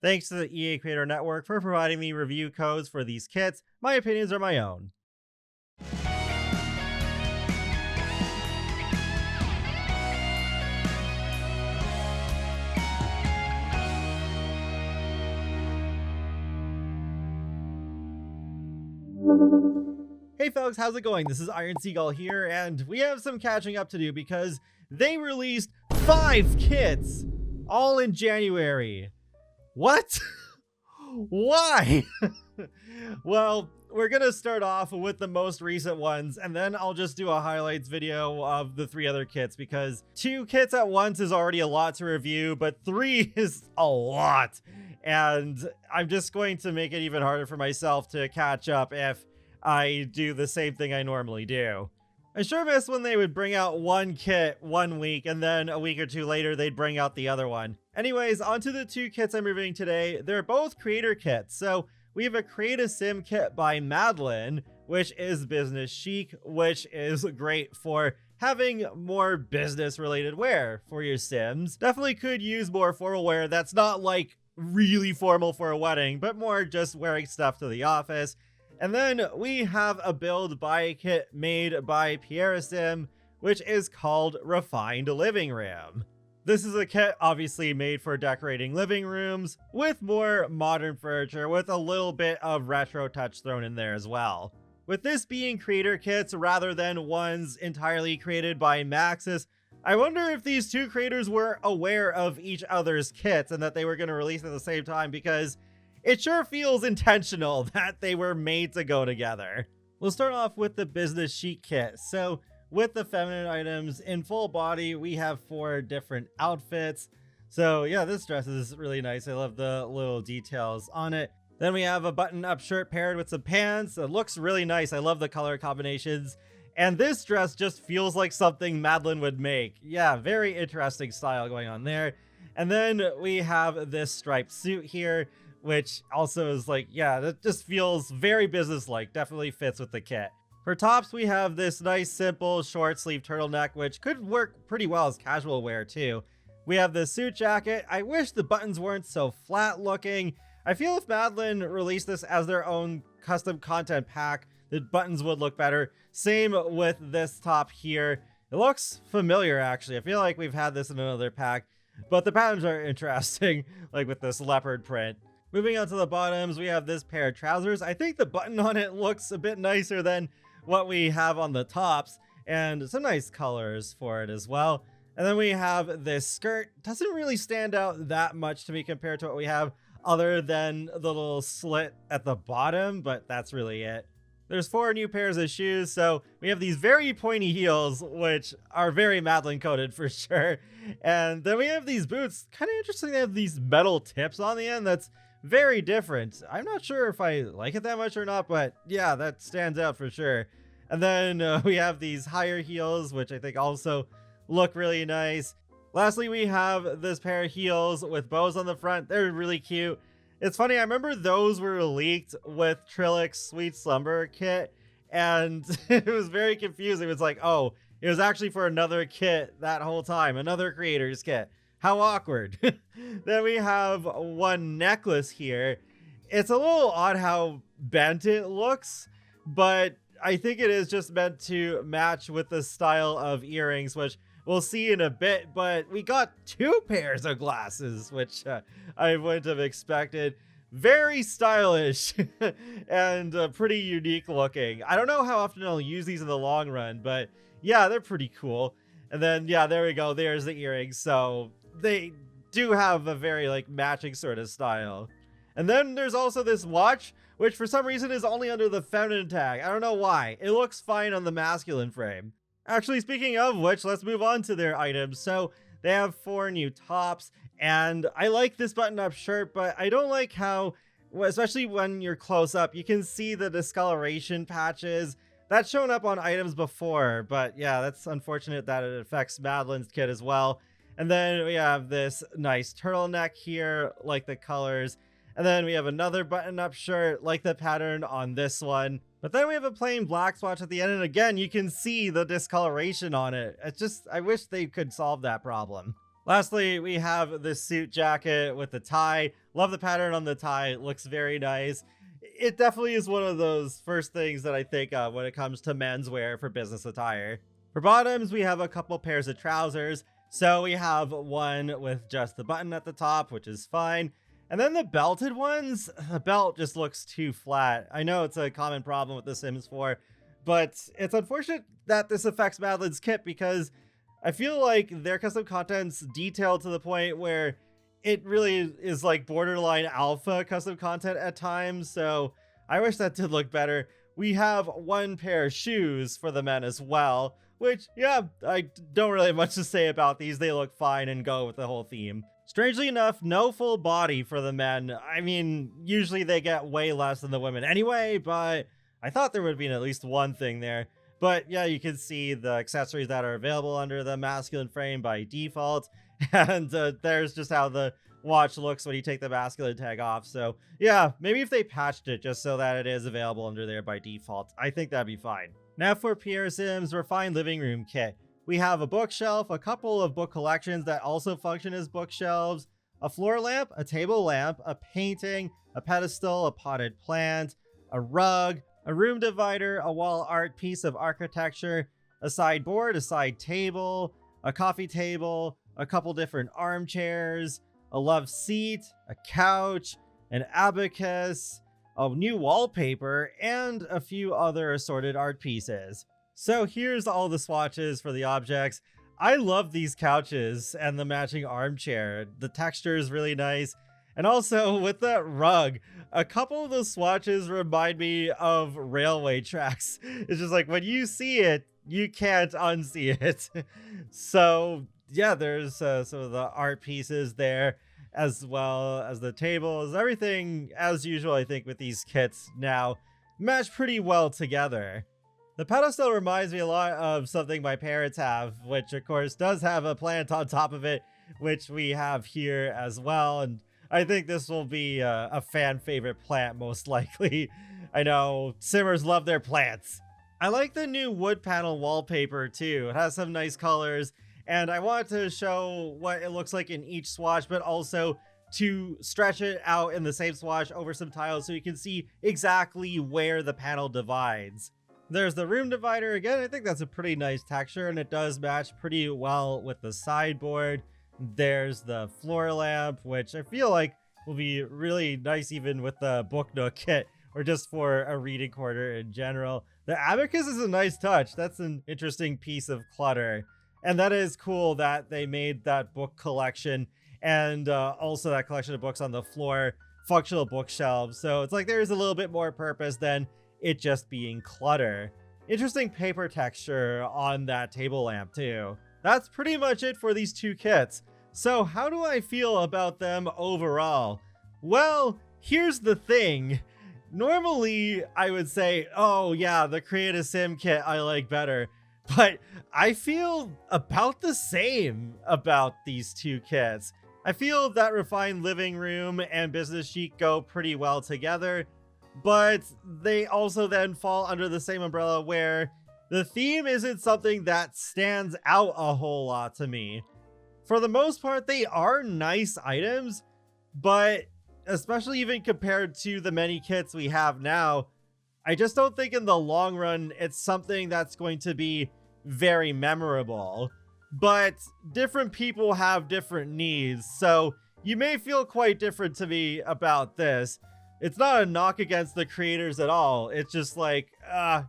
Thanks to the EA Creator Network for providing me review codes for these kits. My opinions are my own. Hey folks, how's it going? This is Iron Seagull here, and we have some catching up to do because they released 5 kits all in January. What? Why? Well, we're gonna start off with the most recent ones, and then I'll just do a highlights video of the 3 other kits, because 2 kits at once is already a lot to review, but 3 is a lot. And I'm just going to make it even harder for myself to catch up if I do the same thing I normally do. I sure miss when they would bring out one kit one week and then a week or 2 later they'd bring out the other one. Anyways, onto the 2 kits I'm reviewing today. They're both creator kits. So we have a Create a Sim kit by Madeline, which is business chic, which is great for having more business related wear for your Sims. Definitely could use more formal wear that's not like really formal for a wedding, but more just wearing stuff to the office. And then we have a build by kit made by Pierre Sim, which is called Refined Living Room. This is a kit obviously made for decorating living rooms with more modern furniture with a little bit of retro touch thrown in there as well. With this being creator kits rather than ones entirely created by Maxis, I wonder if these 2 creators were aware of each other's kits and that they were going to release at the same time, because it sure feels intentional that they were made to go together. We'll start off with the business chic kit. So with the feminine items in full body, we have 4 different outfits. So yeah, this dress is really nice. I love the little details on it. Then we have a button-up shirt paired with some pants. It looks really nice. I love the color combinations. And this dress just feels like something Madeline would make. Yeah, very interesting style going on there. And then we have this striped suit here, which also is like, yeah, that just feels very business-like. Definitely fits with the kit. For tops, we have this nice, simple, short sleeve turtleneck, which could work pretty well as casual wear too. We have the suit jacket. I wish the buttons weren't so flat looking. I feel if Madeline released this as their own custom content pack, the buttons would look better. Same with this top here. It looks familiar, actually. I feel like we've had this in another pack, but the patterns are interesting, like with this leopard print. Moving on to the bottoms, we have this pair of trousers. I think the button on it looks a bit nicer than what we have on the tops, and some nice colors for it as well. And then we have this skirt. Doesn't really stand out that much to me compared to what we have, other than the little slit at the bottom, but that's really it. There's 4 new pairs of shoes, so we have these very pointy heels, which are very Madeline coded for sure. And then we have these boots. Kind of interesting, they have these metal tips on the end. That's very different. I'm not sure if I like it that much or not, but yeah, that stands out for sure. And then we have these higher heels, which I think also look really nice. Lastly, we have this pair of heels with bows on the front. They're really cute. It's funny, I remember those were leaked with Trillick's Sweet Slumber kit, and it was very confusing. It was like, oh, it was actually for another kit that whole time, another creator's kit. How awkward. Then we have one necklace here. It's a little odd how bent it looks, but I think it is just meant to match with the style of earrings, which we'll see in a bit. But we got 2 pairs of glasses, which I wouldn't have expected. Very stylish and pretty unique looking. I don't know how often I'll use these in the long run, but yeah, they're pretty cool. And then, yeah, there we go. There's the earrings. So they do have a very like matching sort of style. And then there's also this watch, which for some reason is only under the feminine tag. I don't know why. It looks fine on the masculine frame. Actually, speaking of which, let's move on to their items. So they have 4 new tops, and I like this button-up shirt, but I don't like how, especially when you're close up, you can see the discoloration patches. That's shown up on items before, but yeah, that's unfortunate that it affects Madeline's kit as well. And then we have this nice turtleneck here, like the colors. And then we have another button-up shirt, like the pattern on this one. But then we have a plain black swatch at the end, and again, you can see the discoloration on it. It's just, I wish they could solve that problem. Lastly, we have this suit jacket with the tie. Love the pattern on the tie. It looks very nice. It definitely is one of those first things that I think of when it comes to menswear for business attire. For bottoms, we have a couple pairs of trousers. So we have one with just the button at the top, which is fine. And then the belted ones, the belt just looks too flat. I know it's a common problem with The Sims 4, but it's unfortunate that this affects Madeline's kit because I feel like their custom content's detailed to the point where it really is like borderline alpha custom content at times, so I wish that did look better. We have one pair of shoes for the men as well, which, yeah, I don't really have much to say about these. They look fine and go with the whole theme. Strangely enough, no full body for the men. I mean, usually they get way less than the women anyway, but I thought there would be at least one thing there. But yeah, you can see the accessories that are available under the masculine frame by default. And there's just how the watch looks when you take the masculine tag off. So yeah, maybe if they patched it just so that it is available under there by default, I think that'd be fine. Now for Pierre Sim's refined living room kit. We have a bookshelf, a couple of book collections that also function as bookshelves, a floor lamp, a table lamp, a painting, a pedestal, a potted plant, a rug, a room divider, a wall art piece of architecture, a sideboard, a side table, a coffee table, a couple different armchairs, a love seat, a couch, an abacus, a new wallpaper, and a few other assorted art pieces. So here's all the swatches for the objects. I love these couches and the matching armchair. The texture is really nice. And also with that rug, a couple of those swatches remind me of railway tracks. It's just like when you see it, you can't unsee it. So yeah, there's some of the art pieces there, as well as the tables. Everything, as usual, I think with these kits now, match pretty well together. The pedestal reminds me a lot of something my parents have, which of course does have a plant on top of it, which we have here as well. And I think this will be a fan favorite plant, most likely. I know Simmers love their plants. I like the new wood panel wallpaper too. It has some nice colors, and I want to show what it looks like in each swatch, but also to stretch it out in the same swatch over some tiles so you can see exactly where the panel divides. There's the room divider again. I think that's a pretty nice texture, and it does match pretty well with the sideboard. There's the floor lamp, which I feel like will be really nice even with the book nook kit or just for a reading corner in general. The abacus is a nice touch. That's an interesting piece of clutter. And that is cool that they made that book collection and also that collection of books on the floor functional bookshelves. So it's like there's a little bit more purpose than it just being clutter. Interesting paper texture on that table lamp too. That's pretty much it for these two kits. So how do I feel about them overall? Well, here's the thing. Normally, I would say, oh yeah, the Create a Sim kit I like better. But I feel about the same about these two kits. I feel that Refined Living Room and Business Chic go pretty well together, but they also then fall under the same umbrella where the theme isn't something that stands out a whole lot to me. For the most part, they are nice items, but especially even compared to the many kits we have now, I just don't think in the long run it's something that's going to be very memorable. But different people have different needs, so you may feel quite different to me about this. It's not a knock against the creators at all. It's just like,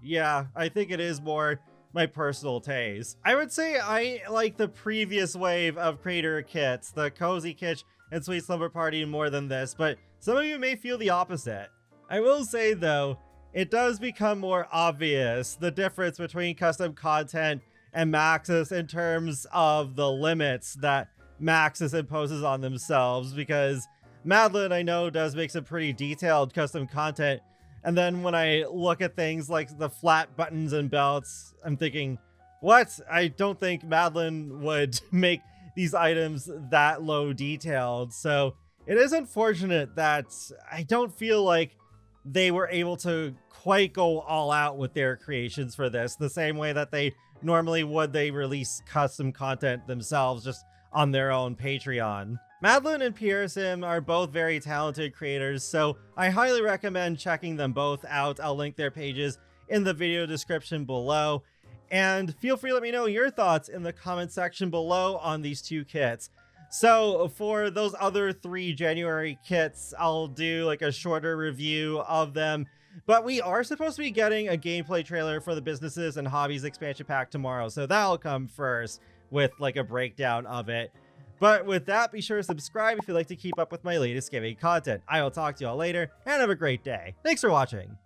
yeah, I think it is more my personal taste. I would say I like the previous wave of creator kits, the Cozy Kitsch and Sweet Slumber Party, more than this, but some of you may feel the opposite. I will say though, it does become more obvious the difference between custom content and Maxis in terms of the limits that Maxis imposes on themselves, because Madeline, I know, does make some pretty detailed custom content, and then when I look at things like the flat buttons and belts, I'm thinking, what? I don't think Madeline would make these items that low detailed. So it is unfortunate that I don't feel like they were able to quite go all out with their creations for this, the same way that they normally would. They release custom content themselves just on their own Patreon. Madeline and Pearson are both very talented creators, so I highly recommend checking them both out. I'll link their pages in the video description below. And feel free to let me know your thoughts in the comment section below on these two kits. So for those other 3 January kits, I'll do like a shorter review of them. But we are supposed to be getting a gameplay trailer for the Businesses and Hobbies expansion pack tomorrow, so that'll come first with like a breakdown of it. But with that, be sure to subscribe if you'd like to keep up with my latest gaming content. I will talk to you all later, and have a great day. Thanks for watching.